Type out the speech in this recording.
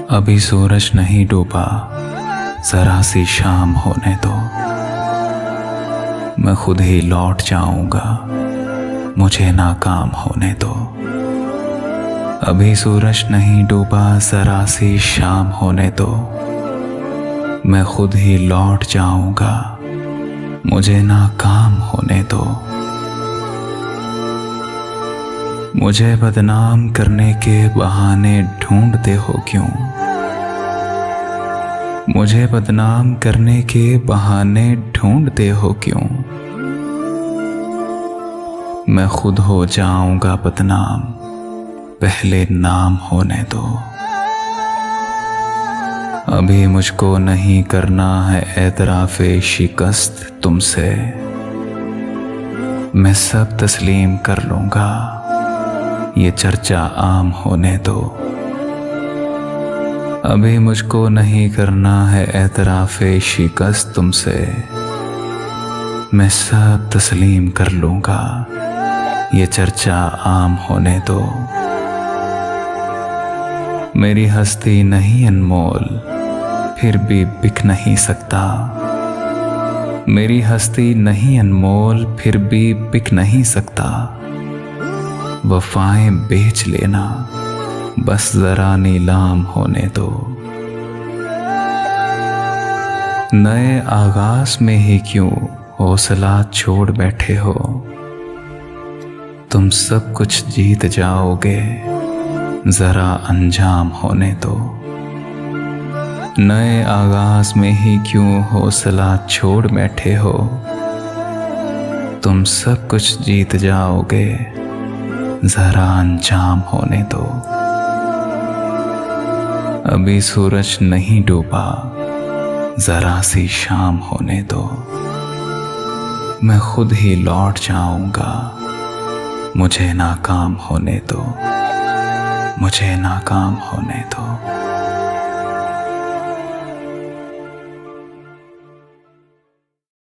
अभी सूरज नहीं डूबा, जरा सी शाम होने दो। मैं खुद ही लौट जाऊंगा, मुझे नाकाम होने दो। अभी सूरज नहीं डूबा, जरा सी शाम होने दो। मैं खुद ही लौट जाऊंगा, मुझे नाकाम होने दो। मुझे बदनाम करने के बहाने ढूंढते हो क्यों? मुझे बदनाम करने के बहाने ढूंढते हो क्यों? मैं खुद हो जाऊंगा बदनाम, पहले नाम होने दो। अभी मुझको नहीं करना है एतराफ़े शिकस्त तुमसे। मैं सब तस्लीम कर लूंगा, ये चर्चा आम होने दो। अभी मुझको नहीं करना है एतराफ़े शिकस्त तुमसे। मैं सब तस्लीम कर लूंगा, ये चर्चा आम होने दो। मेरी हस्ती नहीं अनमोल, फिर भी बिक नहीं सकता। मेरी हस्ती नहीं अनमोल, फिर भी बिक नहीं सकता। वफाएं बेच लेना, बस जरा नीलाम होने दो। नए आगाज में ही क्यों हौसला छोड़ बैठे हो? तुम सब कुछ जीत जाओगे, जरा अंजाम होने दो। नए आगाज में ही क्यों हौसला छोड़ बैठे हो? तुम सब कुछ जीत जाओगे, जरा अंजाम होने दो। अभी सूरज नहीं डूबा, जरा सी शाम होने दो। मैं खुद ही लौट जाऊंगा, मुझे नाकाम होने दो। मुझे नाकाम होने दो।